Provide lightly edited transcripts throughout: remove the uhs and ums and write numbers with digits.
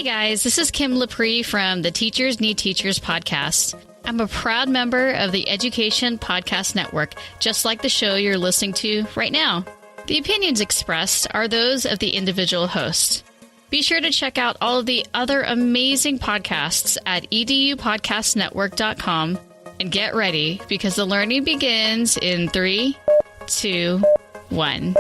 Hey guys, this is Kim Lepre from the Teachers Need Teachers podcast. I'm a proud member of the Education Podcast Network, just like the show you're listening to right now. The opinions expressed are those of the individual host. Be sure to check out all of the other amazing podcasts at edupodcastnetwork.com and get ready because the learning begins in 3, 2, 1.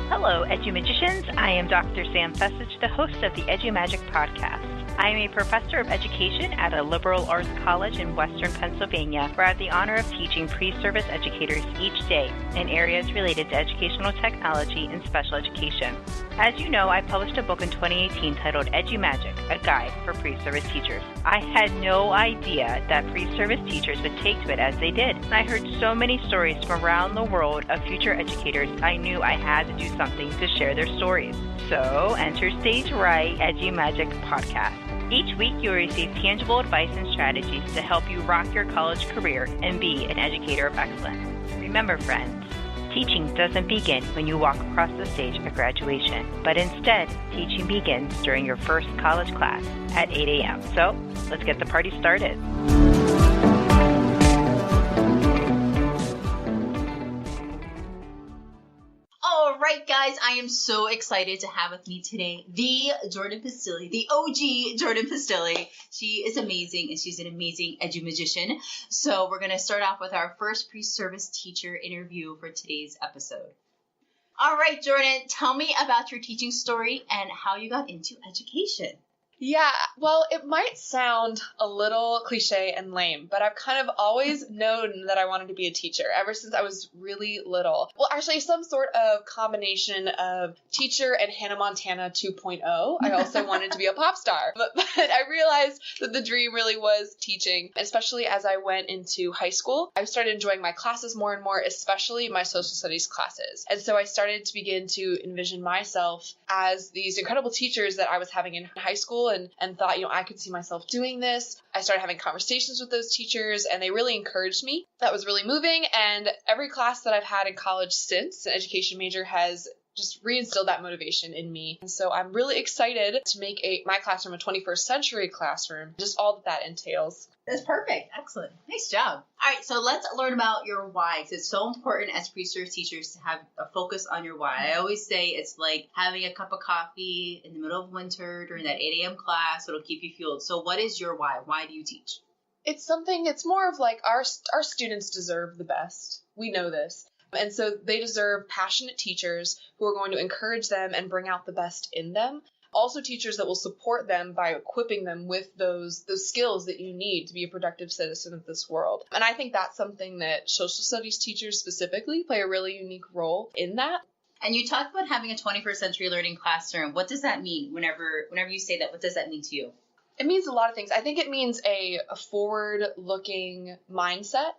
Hello, Edu-Magicians. I am Dr. Sam Fessage, the host of the Edu-Magic podcast. I am a professor of education at a liberal arts college in Western Pennsylvania, where I have the honor of teaching pre-service educators each day in areas related to educational technology and special education. As you know, I published a book in 2018 titled Edu-Magic, a guide for pre-service teachers. I had no idea that pre-service teachers would take to it as they did. I heard so many stories from around the world of future educators, I knew I had to do something to share their stories. So, enter Stage Right Edu-Magic podcast. Each week, you'll receive tangible advice and strategies to help you rock your college career and be an educator of excellence. Remember, friends, teaching doesn't begin when you walk across the stage at graduation, but instead, teaching begins during your first college class at 8 a.m. So, let's get the party started. All right, guys, I am so excited to have with me today the Jordyn Pistilli, the OG Jordyn Pistilli. She is amazing, and she's an amazing edu-magician. So we're going to start off with our first pre-service teacher interview for today's episode. All right, Jordyn, tell me about your teaching story and how you got into education. Yeah, well, it might sound a little cliche and lame, but I've kind of always known that I wanted to be a teacher ever since I was really little. Well, actually, some sort of combination of teacher and Hannah Montana 2.0. I also wanted to be a pop star, but I realized that the dream really was teaching, especially as I went into high school. I started enjoying my classes more and more, especially my social studies classes. And so I started to begin to envision myself as these incredible teachers that I was having in high school and thought, I could see myself doing this. I started having conversations with those teachers, and they really encouraged me. That was really moving, and every class that I've had in college since, an education major, has just reinstilled that motivation in me. And so I'm really excited to make my classroom a 21st century classroom, just all that entails. That's perfect. Excellent. Nice job. All right, so let's learn about your why, because it's so important as pre-service teachers to have a focus on your why. I always say it's like having a cup of coffee in the middle of winter during that 8 a.m. class. It'll keep you fueled. So what is your why? Why do you teach? It's more of like our students deserve the best. We know this. And so they deserve passionate teachers who are going to encourage them and bring out the best in them. Also teachers that will support them by equipping them with those skills that you need to be a productive citizen of this world. And I think that's something that social studies teachers specifically play a really unique role in that. And you talked about having a 21st century learning classroom. What does that mean whenever you say that? What does that mean to you? It means a lot of things. I think it means a forward-looking mindset.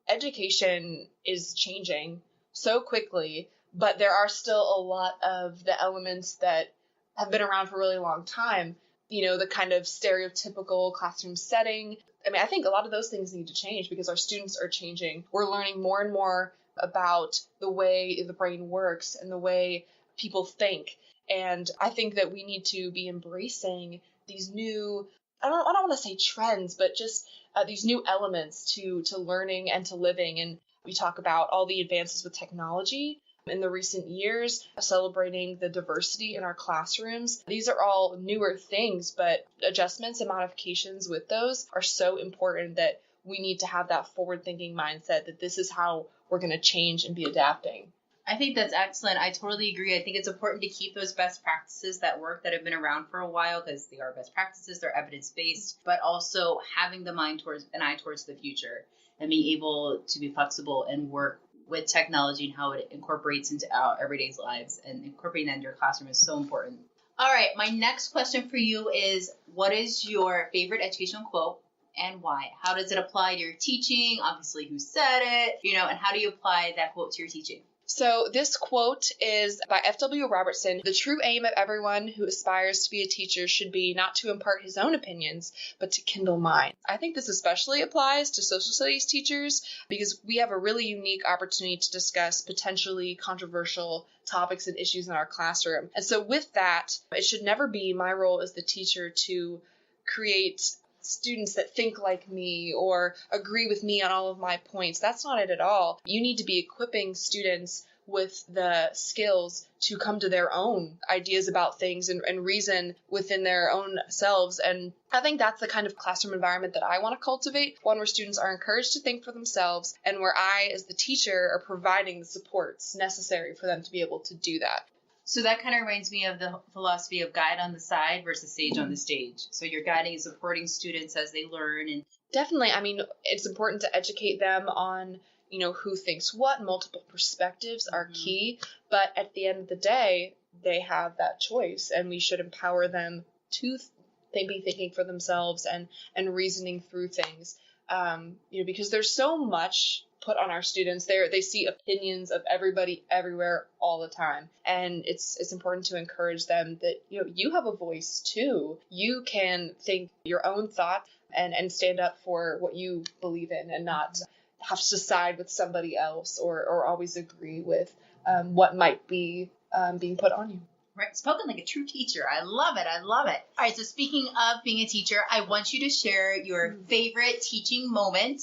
Education is changing so quickly, but there are still a lot of the elements that have been around for a really long time. The kind of stereotypical classroom setting. I think a lot of those things need to change because our students are changing. We're learning more and more about the way the brain works and the way people think. And I think that we need to be embracing these new, I don't want to say trends, but just these new elements to learning and to living. And we talk about all the advances with technology in the recent years, celebrating the diversity in our classrooms. These are all newer things, but adjustments and modifications with those are so important that we need to have that forward-thinking mindset that this is how we're going to change and be adapting. I think that's excellent. I totally agree. I think it's important to keep those best practices that have been around for a while because they are best practices, they're evidence-based, but also having the mind towards an eye towards the future and being able to be flexible and work with technology and how it incorporates into our everyday lives, and incorporating that into your classroom is so important. All right, my next question for you is, what is your favorite educational quote and why? How does it apply to your teaching? Obviously, who said it, and how do you apply that quote to your teaching? So this quote is by F.W. Robertson. The true aim of everyone who aspires to be a teacher should be not to impart his own opinions, but to kindle mine. I think this especially applies to social studies teachers because we have a really unique opportunity to discuss potentially controversial topics and issues in our classroom. And so with that, it should never be my role as the teacher to create students that think like me or agree with me on all of my points. That's not it at all. You need to be equipping students with the skills to come to their own ideas about things and reason within their own selves. And I think that's the kind of classroom environment that I want to cultivate, one where students are encouraged to think for themselves and where I, as the teacher, are providing the supports necessary for them to be able to do that. So that kind of reminds me of the philosophy of guide on the side versus sage on the stage. So you're guiding and supporting students as they learn. And definitely, I mean, it's important to educate them on, who thinks what. Multiple perspectives are key. But at the end of the day, they have that choice, and we should empower them to be thinking for themselves and reasoning through things. Because there's so much put on our students. They see opinions of everybody everywhere all the time. And it's important to encourage them that, you have a voice too. You can think your own thoughts and stand up for what you believe in and not have to side with somebody else or always agree with what might be being put on you. Right. Spoken like a true teacher. I love it. I love it. All right. So speaking of being a teacher, I want you to share your favorite teaching moment.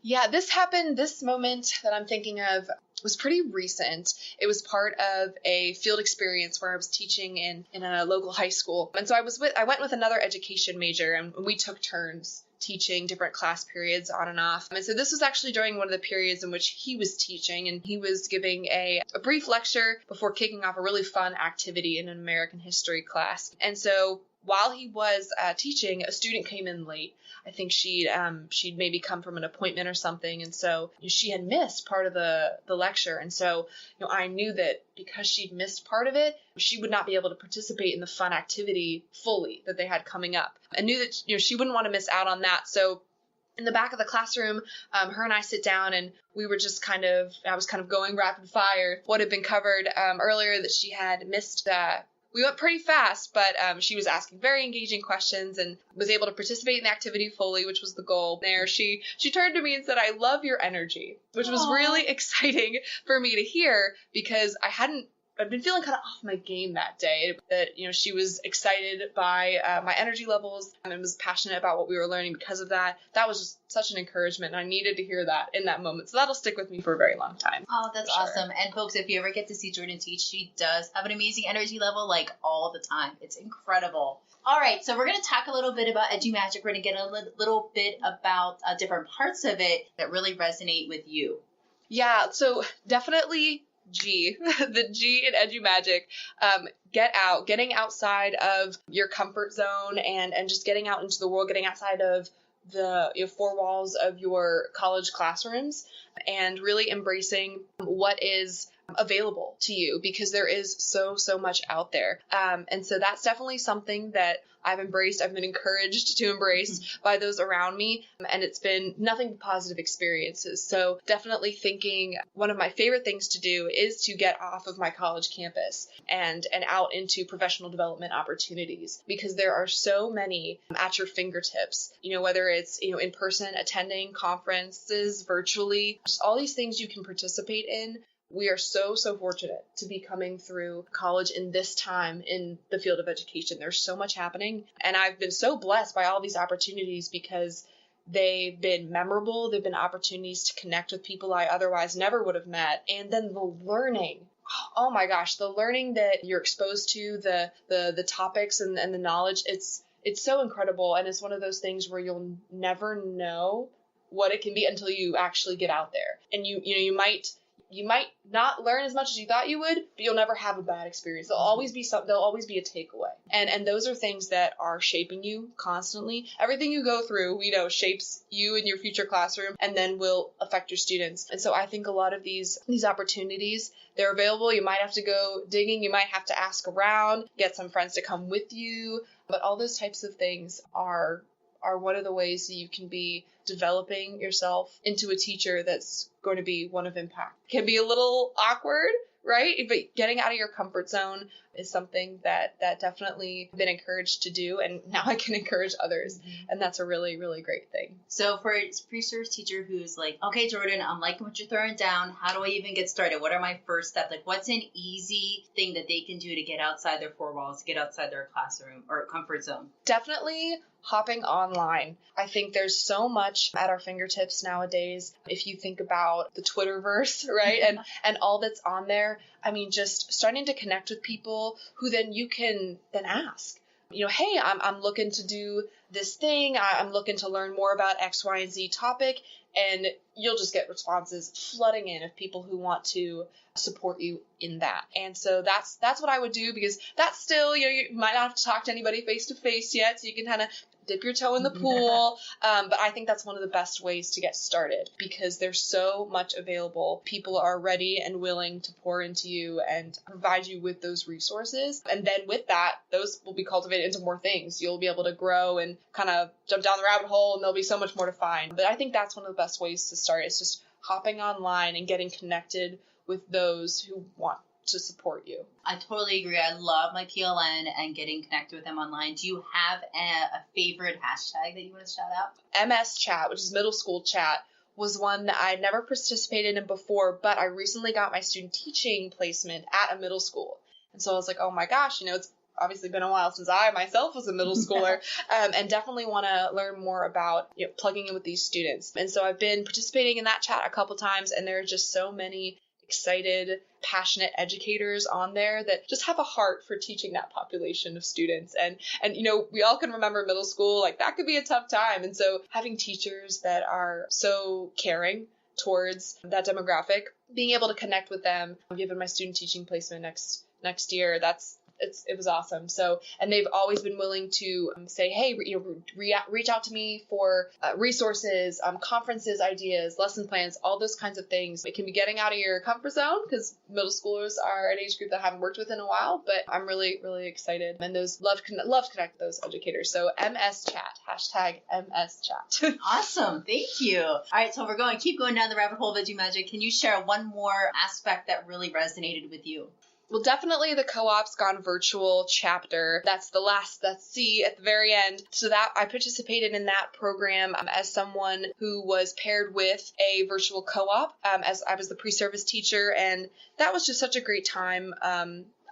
Yeah, this moment that I'm thinking of was pretty recent. It was part of a field experience where I was teaching in a local high school. And so I went with another education major, and we took turns teaching different class periods on and off. And so this was actually during one of the periods in which he was teaching, and he was giving a brief lecture before kicking off a really fun activity in an American history class. And so while he was teaching, a student came in late. I think she'd maybe come from an appointment or something, and so she had missed part of the lecture. And so I knew that because she'd missed part of it, she would not be able to participate in the fun activity fully that they had coming up. I knew that she wouldn't want to miss out on that. So in the back of the classroom, her and I sit down, and we were just I was kind of going rapid fire what had been covered earlier that she had missed. We went pretty fast, but she was asking very engaging questions and was able to participate in the activity fully, which was the goal. There, she turned to me and said, "I love your energy," which was really exciting for me to hear because I've been feeling kind of off my game that day, that, she was excited by my energy levels and was passionate about what we were learning because of that. That was just such an encouragement, and I needed to hear that in that moment. So that'll stick with me for a very long time. Oh, that's awesome. And folks, if you ever get to see Jordyn teach, she does have an amazing energy level, like all the time. It's incredible. All right, so we're going to talk a little bit about EduMagic. We're going to get a little bit about different parts of it that really resonate with you. Yeah, so definitely the G in EduMagic, getting outside of your comfort zone and just getting out into the world, getting outside of the four walls of your college classrooms and really embracing what is available to you, because there is so much out there. And so that's definitely something that I've embraced. I've been encouraged to embrace by those around me, and it's been nothing but positive experiences. So definitely thinking one of my favorite things to do is to get off of my college campus and out into professional development opportunities, because there are so many at your fingertips, whether it's, in person, attending conferences, virtually, just all these things you can participate in. We are so fortunate to be coming through college in this time in the field of education. There's so much happening, and I've been so blessed by all these opportunities because they've been memorable. They've been opportunities to connect with people I otherwise never would have met. And then the learning. Oh my gosh, the learning that you're exposed to, the topics and the knowledge, it's so incredible. And it's one of those things where you'll never know what it can be until you actually get out there. And you might not learn as much as you thought you would, but you'll never have a bad experience. There'll always be a takeaway. And those are things that are shaping you constantly. Everything you go through, we know, shapes you in your future classroom and then will affect your students. And so I think a lot of these opportunities, they're available. You might have to go digging. You might have to ask around, get some friends to come with you. But all those types of things are are one of the ways that you can be developing yourself into a teacher that's going to be one of impact. It can be a little awkward, right? But getting out of your comfort zone is something that definitely been encouraged to do, and now I can encourage others, and that's a really, really great thing. So for a pre-service teacher who's like, okay, Jordyn, I'm liking what you're throwing down. How do I even get started? What are my first steps? Like, what's an easy thing that they can do to get outside their four walls, get outside their classroom or comfort zone? Definitely hopping online. I think there's so much at our fingertips nowadays. If you think about the Twitterverse, right? and all that's on there. I mean, just starting to connect with people who then you can then ask, hey, I'm looking to do this thing. I'm looking to learn more about X, Y, and Z topic. And you'll just get responses flooding in of people who want to support you in that. And so that's what I would do, because that's still, you might not have to talk to anybody face to face yet, so you can kind of dip your toe in the pool. But I think that's one of the best ways to get started, because there's so much available. People are ready and willing to pour into you and provide you with those resources. And then with that, those will be cultivated into more things. You'll be able to grow and kind of jump down the rabbit hole, and there'll be so much more to find. But I think that's one of the best ways to start. It's just hopping online and getting connected with those who want to support you. I totally agree. I love my PLN and getting connected with them online. Do you have a favorite hashtag that you want to shout out? MS Chat, which is middle school chat, was one that I never participated in before, but I recently got my student teaching placement at a middle school. And so I was like, oh my gosh, it's obviously been a while since I myself was a middle schooler, and definitely want to learn more about plugging in with these students. And so I've been participating in that chat a couple times, and there are just so many excited, passionate educators on there that just have a heart for teaching that population of students. And we all can remember middle school, like that could be a tough time. And so having teachers that are so caring towards that demographic, being able to connect with them, given my student teaching placement next year, it was awesome. So, and they've always been willing to say, hey, reach out to me for resources, conferences, ideas, lesson plans, all those kinds of things. It can be getting out of your comfort zone, because middle schoolers are an age group that I haven't worked with in a while, but I'm really, really excited. And those love to connect with those educators. So MS Chat, hashtag MS Chat. Awesome. Thank you. All right. So we're keep going down the rabbit hole of EduMagic. Can you share one more aspect that really resonated with you? Well, definitely the Co-op's Gone Virtual chapter. That's C at the very end. So that I participated in that program as someone who was paired with a virtual co-op, as I was the pre-service teacher. And that was just such a great time.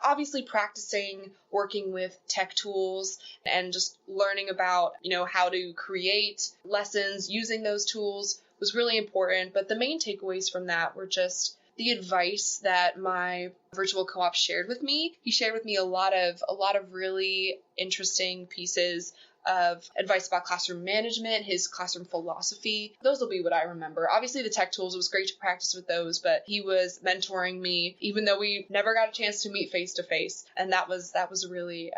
Obviously practicing working with tech tools and just learning about, how to create lessons using those tools was really important. But the main takeaways from that were just the advice that my virtual co-op shared with me. He shared with me a lot of really interesting pieces of advice about classroom management, his classroom philosophy. Those will be what I remember. Obviously the tech tools, it was great to practice with those, but he was mentoring me, even though we never got a chance to meet face to face. And that was really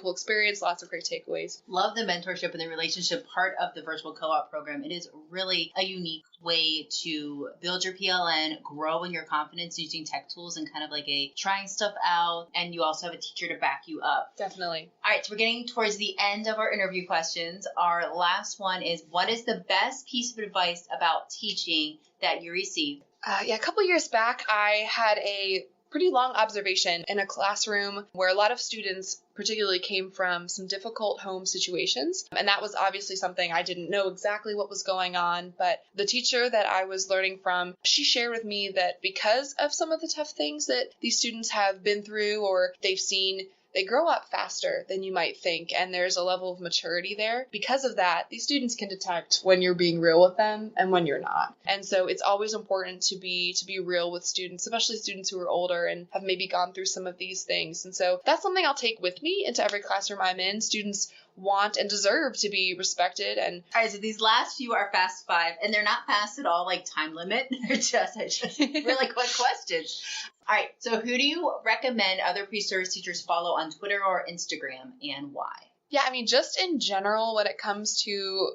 cool experience, lots of great takeaways. Love the mentorship and the relationship part of the virtual co-op program. It is really a unique way to build your PLN, grow in your confidence using tech tools, and kind of like a trying stuff out. And you also have a teacher to back you up. Definitely. All right, so we're getting towards the end of our interview questions. Our last one is, what is the best piece of advice about teaching that you received? A couple years back, I had a pretty long observation in a classroom where a lot of students particularly came from some difficult home situations. And that was obviously something I didn't know exactly what was going on. But the teacher that I was learning from, she shared with me that because of some of the tough things that these students have been through or they've seen, they grow up faster than you might think, and there's a level of maturity there. Because of that, these students can detect when you're being real with them and when you're not. And so it's always important to be real with students, especially students who are older and have maybe gone through some of these things. And so that's something I'll take with me into every classroom I'm in. Students want and deserve to be respected. And all right, so these last few are fast five, and they're not fast at all, like time limit. They're just really quick questions. All right, so who do you recommend other pre-service teachers follow on Twitter or Instagram, and why? Yeah, just in general, when it comes to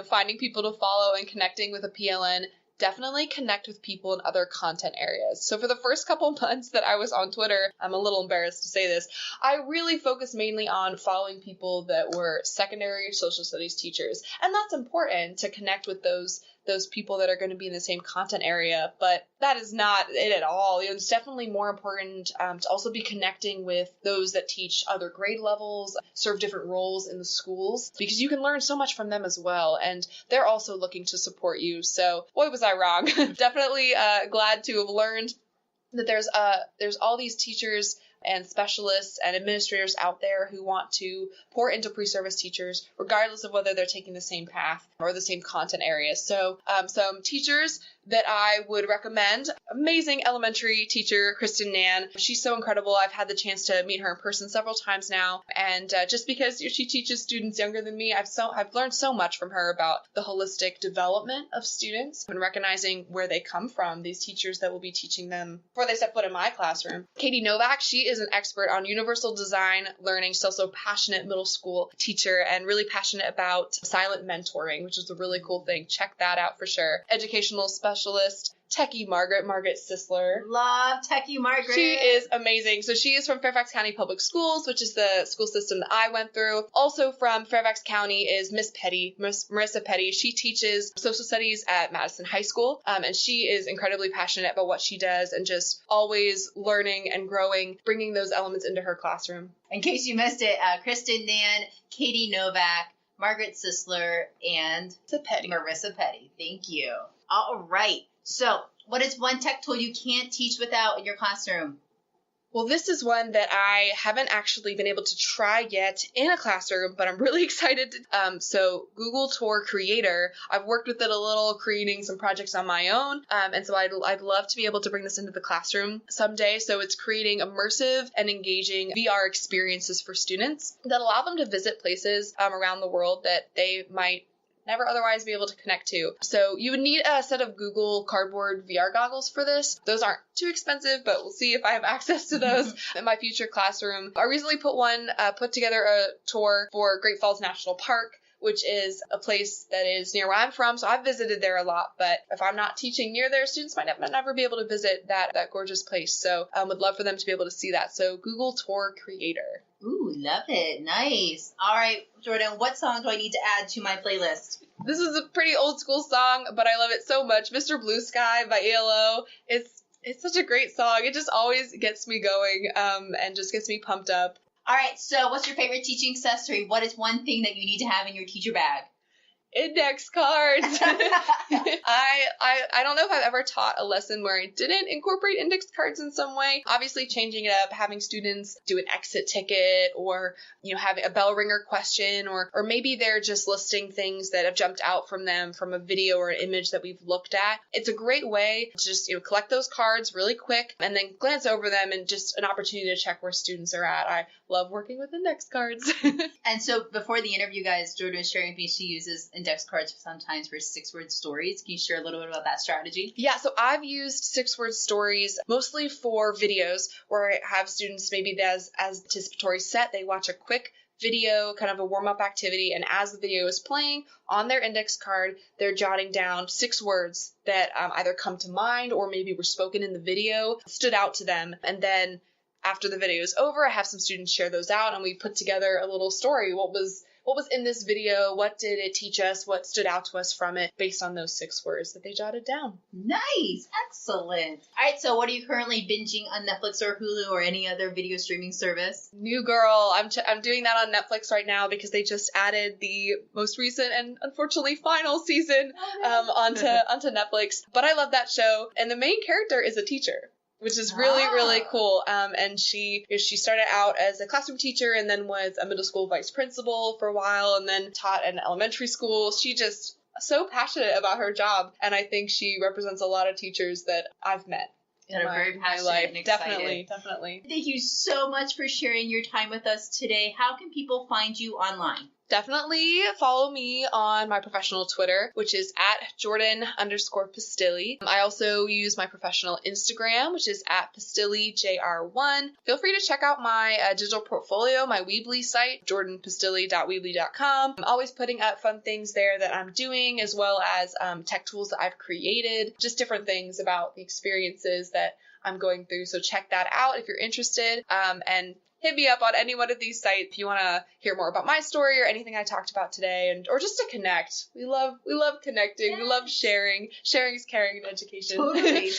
finding people to follow and connecting with a PLN, definitely connect with people in other content areas. So for the first couple months that I was on Twitter, I'm a little embarrassed to say this, I really focused mainly on following people that were secondary social studies teachers. And that's important to connect with those people that are going to be in the same content area, but that is not it at all. It's definitely more important to also be connecting with those that teach other grade levels, serve different roles in the schools, because you can learn so much from them as well, and they're also looking to support you. So, boy, was I wrong. Definitely glad to have learned that there's all these teachers and specialists and administrators out there who want to pour into pre-service teachers, regardless of whether they're taking the same path or the same content areas. So some teachers that I would recommend, amazing elementary teacher, Kristen Nan. She's so incredible. I've had the chance to meet her in person several times now. And just because she teaches students younger than me, I've learned so much from her about the holistic development of students and recognizing where they come from, these teachers that will be teaching them before they step foot in my classroom. Katie Novak, she is an expert on universal design learning. She's also a passionate middle school teacher and really passionate about silent mentoring, which is a really cool thing. Check that out for sure. Educational specialist, Techie Margaret Sisler. Love Techie Margaret. She is amazing. So she is from Fairfax County Public Schools, which is the school system that I went through. Also from Fairfax County is Miss Marissa Petty. She teaches social studies at Madison High School, and she is incredibly passionate about what she does and just always learning and growing, bringing those elements into her classroom. In case you missed it, Kristen Nan, Katie Novak, Margaret Sisler, and Marissa Petty. Thank you. All right. So, what is one tech tool you can't teach without in your classroom? Well, this is one that I haven't actually been able to try yet in a classroom, but I'm really excited. So Google Tour Creator, I've worked with it a little, creating some projects on my own. And so I'd love to be able to bring this into the classroom someday. So it's creating immersive and engaging VR experiences for students that allow them to visit places around the world that they might never otherwise be able to connect to. So you would need a set of Google Cardboard VR goggles for this. Those aren't too expensive, but we'll see if I have access to those in my future classroom. I recently put together a tour for Great Falls National Park, which is a place that is near where I'm from. So I've visited there a lot, but if I'm not teaching near there, students might never be able to visit that gorgeous place. So would love for them to be able to see that. So Google Tour Creator. Ooh, love it. Nice. All right, Jordyn, what song do I need to add to my playlist? This is a pretty old school song, but I love it so much. Mr. Blue Sky by ELO. It's such a great song. It just always gets me going and just gets me pumped up. All right, so what's your favorite teaching accessory? What is one thing that you need to have in your teacher bag? Index cards. I don't know if I've ever taught a lesson where I didn't incorporate index cards in some way. Obviously changing it up, having students do an exit ticket or, having a bell ringer question or maybe they're just listing things that have jumped out from them from a video or an image that we've looked at. It's a great way to just, collect those cards really quick and then glance over them and just an opportunity to check where students are at. I love working with index cards. And so before the interview, guys, Jordyn was sharing with me she uses index cards sometimes for 6-word stories. Can you share a little bit about that strategy? Yeah, so I've used 6-word stories mostly for videos where I have students maybe as anticipatory set, they watch a quick video, kind of a warm-up activity, and as the video is playing on their index card, they're jotting down 6 words that either come to mind or maybe were spoken in the video, stood out to them, and then after the video is over, I have some students share those out, and we put together a little story. What was in this video? What did it teach us? What stood out to us from it based on those 6 words that they jotted down? Nice. Excellent. All right, so what are you currently binging on Netflix or Hulu or any other video streaming service? New Girl. I'm doing that on Netflix right now because they just added the most recent and unfortunately final season onto Netflix. But I love that show, and the main character is a teacher, which is really, really cool. And she started out as a classroom teacher and then was a middle school vice principal for a while and then taught at an elementary school. She just so passionate about her job. And I think she represents a lot of teachers that I've met. That are very passionate and excited. Definitely. Thank you so much for sharing your time with us today. How can people find you online? Definitely follow me on my professional Twitter, which is at Jordyn_Pistilli. I also use my professional Instagram, which is at PistilliJR1. Feel free to check out my digital portfolio, my Weebly site, JordynPistilli.weebly.com. I'm always putting up fun things there that I'm doing, as well as tech tools that I've created, just different things about the experiences that I'm going through. So check that out if you're interested. And hit me up on any one of these sites if you want to hear more about my story or anything I talked about today, or just to connect. We love connecting. Yes. We love sharing. Sharing is caring in education. Totally.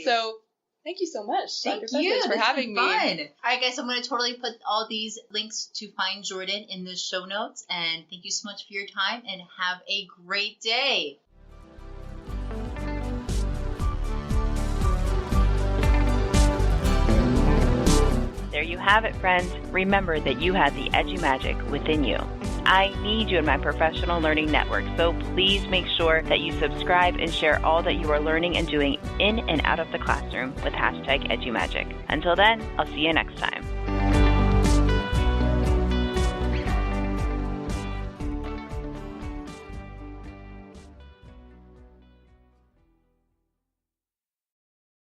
So thank you so much, Thank Dr. you for having me. Fun. All right, guys, I'm going to totally put all these links to find Jordyn in the show notes. And thank you so much for your time, and have a great day. There you have it, friends. Remember that you have the EduMagic within you. I need you in my professional learning network, so please make sure that you subscribe and share all that you are learning and doing in and out of the classroom with #EduMagic. Until then, I'll see you next time.